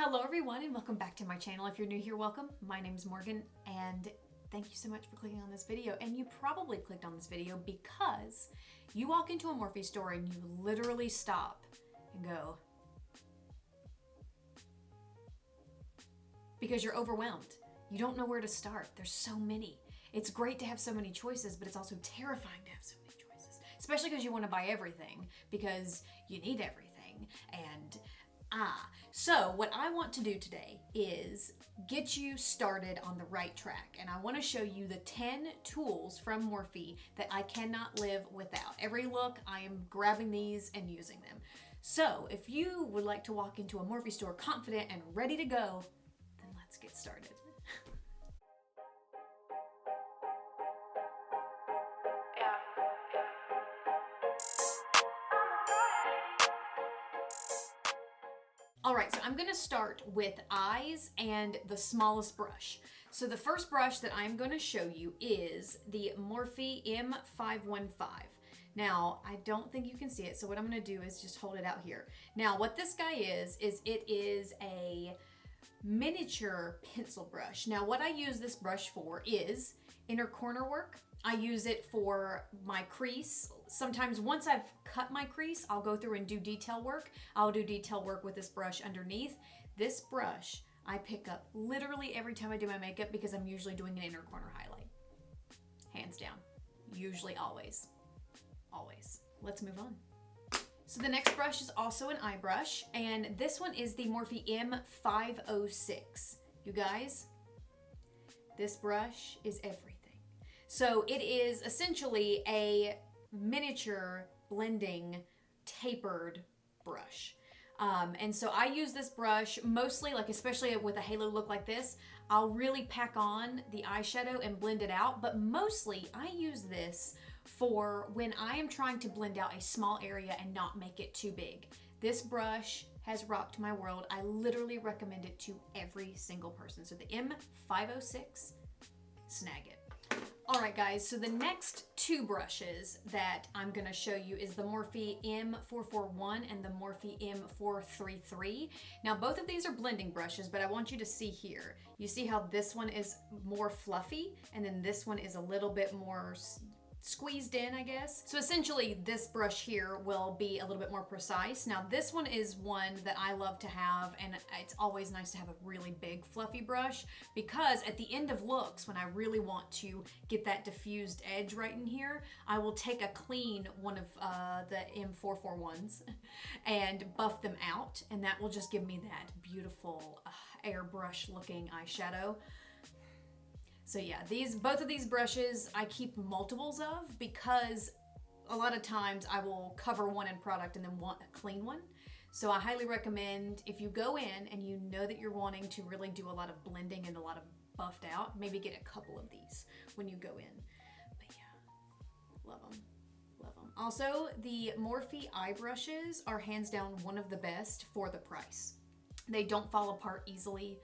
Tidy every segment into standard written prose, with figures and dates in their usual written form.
Hello everyone and welcome back to my channel. If you're new here, welcome. My name is Morgan and thank you so much for clicking on this video. And you probably clicked on this video because you walk into a Morphe store and you literally stop and go, because you're overwhelmed. You don't know where to start. There's so many. It's great to have so many choices, but it's also terrifying to have so many choices, especially because you want to buy everything because you need everything. And so what I want to do today is get you started on the right track. And I want to show you the 10 tools from Morphe that I cannot live without. Every look, I am grabbing these and using them. So if you would like to walk into a Morphe store confident and ready to go, then let's get started. All right, so I'm gonna start with eyes and the smallest brush. So the first brush that I'm gonna show you is the Morphe M515. Now, I don't think you can see it, so what I'm gonna do is just hold it out here. Now, what this guy is it is a miniature pencil brush. Now, what I use this brush for is inner corner work. I use it for my crease. Sometimes once I've cut my crease, I'll go through and do detail work. I'll do detail work with this brush underneath. This brush I pick up literally every time I do my makeup because I'm usually doing an inner corner highlight. Hands down. Usually, always. Always. Let's move on. So the next brush is also an eye brush, and this one is the Morphe M506. You guys, this brush is everything. So it is essentially a miniature blending tapered brush. And so I use this brush mostly, like especially with a halo look like this, I'll really pack on the eyeshadow and blend it out. But mostly I use this for when I am trying to blend out a small area and not make it too big. This brush has rocked my world. I literally recommend it to every single person. So the M506, snag it. All right, guys, so the next two brushes that I'm gonna show you is the Morphe M441 and the Morphe M433. Now, both of these are blending brushes, but I want you to see here. You see how this one is more fluffy, and then this one is a little bit more squeezed in, I guess. So essentially this brush here will be a little bit more precise. Now this one is one that I love to have, and it's always nice to have a really big fluffy brush because at the end of looks, when I really want to get that diffused edge right in here, I will take a clean one of the M441s and buff them out, and that will just give me that beautiful airbrush looking eyeshadow. So yeah, both of these brushes I keep multiples of because a lot of times I will cover one in product and then want a clean one. So I highly recommend if you go in and you know that you're wanting to really do a lot of blending and a lot of buffed out, maybe get a couple of these when you go in. But yeah, love them. Love them. Also, the Morphe eye brushes are hands down one of the best for the price. They don't fall apart easily.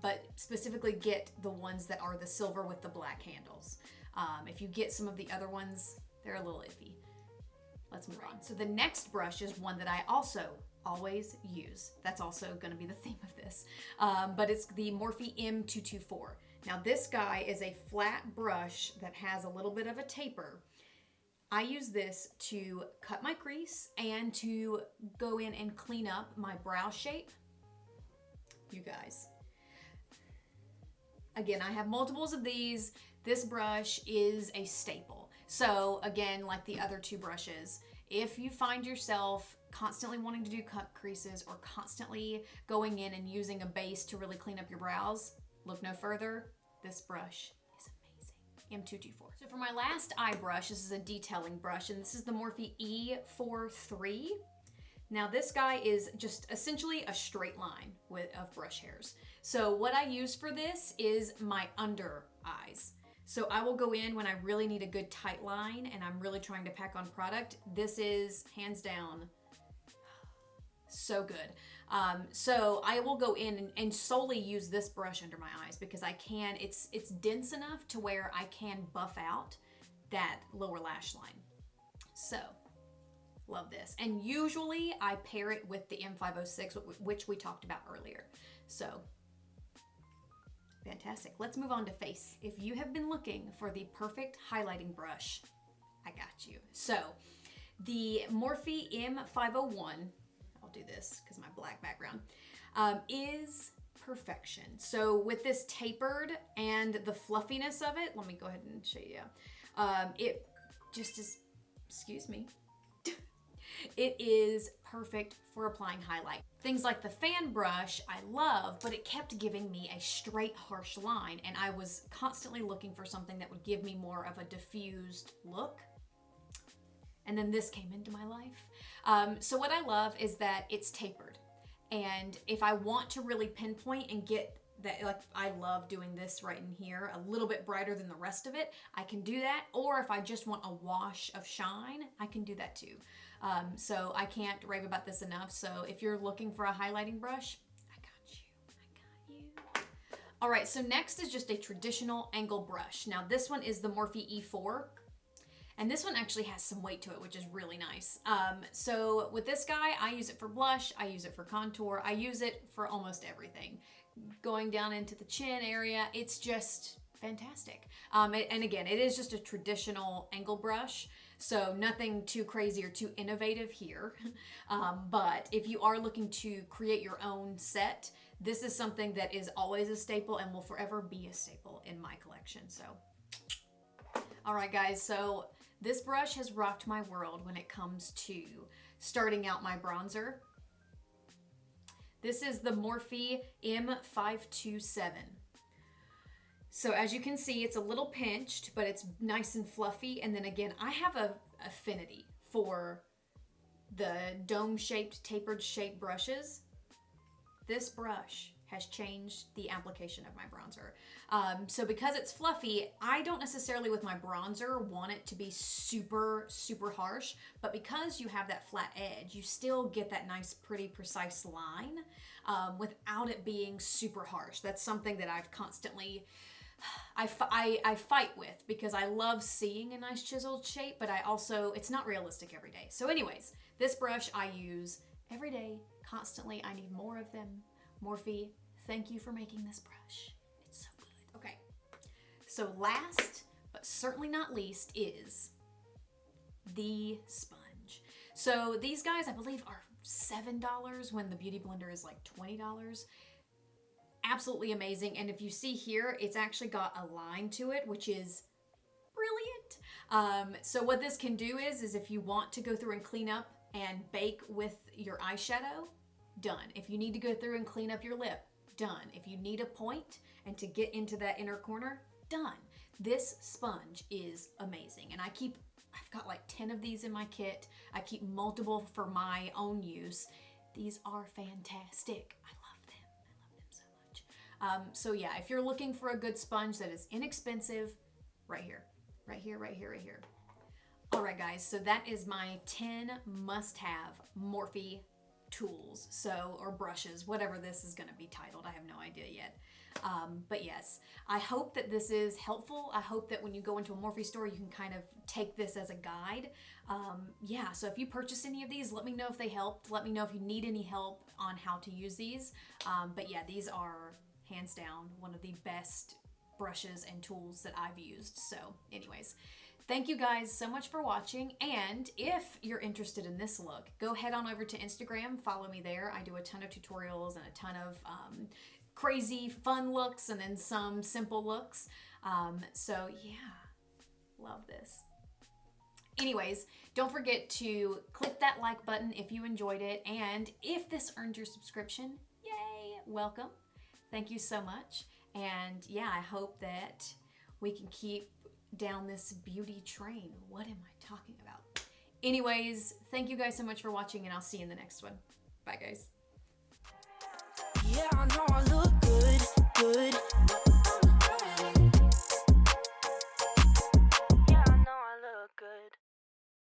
But specifically get the ones that are the silver with the black handles. If you get some of the other ones, they're a little iffy. Let's move on. So the next brush is one that I also always use. That's also going to be the theme of this. But it's the Morphe M224. Now this guy is a flat brush that has a little bit of a taper. I use this to cut my crease and to go in and clean up my brow shape. You guys. Again, I have multiples of these. This brush is a staple. So again, like the other two brushes, if you find yourself constantly wanting to do cut creases or constantly going in and using a base to really clean up your brows, look no further. This brush is amazing. M224. So for my last eye brush, this is a detailing brush, and this is the Morphe E43. Now this guy is just essentially a straight line of brush hairs. So what I use for this is my under eyes. So I will go in when I really need a good tight line and I'm really trying to pack on product. This is hands down so good. So I will go in and solely use this brush under my eyes because I can, it's dense enough to where I can buff out that lower lash line. So Love this. And usually I pair it with the M506, which we talked about earlier. So fantastic. Let's move on to face. If you have been looking for the perfect highlighting brush, I got you. So the Morphe M501, I'll do this because my black background, is perfection. So with this tapered and the fluffiness of it, let me go ahead and show you. It just is, excuse me, it is perfect for applying highlight. Things like the fan brush I love, but it kept giving me a straight harsh line, and I was constantly looking for something that would give me more of a diffused look. And then this came into my life. So what I love is that it's tapered. And if I want to really pinpoint and get that, like I love doing this right in here, a little bit brighter than the rest of it, I can do that. Or if I just want a wash of shine, I can do that too. So I can't rave about this enough. So if you're looking for a highlighting brush, I got you. All right, so next is just a traditional angle brush. Now this one is the Morphe E4. And this one actually has some weight to it, which is really nice. So with this guy, I use it for blush, I use it for contour, I use it for almost everything. Going down into the chin area, it's just fantastic. And again, it is just a traditional angle brush, so nothing too crazy or too innovative here. But if you are looking to create your own set, this is something that is always a staple and will forever be a staple in my collection. So, all right guys, so this brush has rocked my world when it comes to starting out my bronzer. This is the Morphe M527. So as you can see, it's a little pinched, but it's nice and fluffy. And then again, I have a affinity for the dome-shaped, tapered-shaped brushes. This brush has changed the application of my bronzer. So because it's fluffy, I don't necessarily with my bronzer want it to be super, super harsh, but because you have that flat edge, you still get that nice, pretty, precise line without it being super harsh. That's something that I've constantly, I fight with because I love seeing a nice chiseled shape, but I also, it's not realistic every day. So anyways, this brush I use every day, constantly. I need more of them. Morphe, thank you for making this brush. It's so good. Okay, so last but certainly not least is the sponge. So these guys I believe are $7 when the Beauty Blender is like $20. Absolutely amazing. And if you see here, it's actually got a line to it, which is brilliant. So what this can do is if you want to go through and clean up and bake with your eyeshadow, done. If you need to go through and clean up your lip, done. If you need a point and to get into that inner corner, done. This sponge is amazing. And I've got like 10 of these in my kit. I keep multiple for my own use. These are fantastic. I love them. I love them so much. So yeah, if you're looking for a good sponge that is inexpensive, right here, right here, right here, right here. All right, guys, so that is my 10 must-have Morphe tools, so, or brushes, whatever this is going to be titled. I have no idea yet. But yes, I hope that this is helpful. I hope that when you go into a Morphe store, you can kind of take this as a guide. Yeah, so if you purchase any of these, let me know if they helped. Let me know if you need any help on how to use these. But yeah, these are hands down one of the best brushes and tools that I've used. So anyways, thank you guys so much for watching, and if you're interested in this look, go head on over to Instagram, follow me there. I do a ton of tutorials and a ton of crazy fun looks and then some simple looks. So yeah, love this. Anyways, don't forget to click that like button if you enjoyed it, and if this earned your subscription, yay, welcome. Thank you so much, and yeah, I hope that we can keep down this beauty train. What am I talking about? Anyways, thank you guys so much for watching, and I'll see you in the next one. Bye, guys. Yeah, I know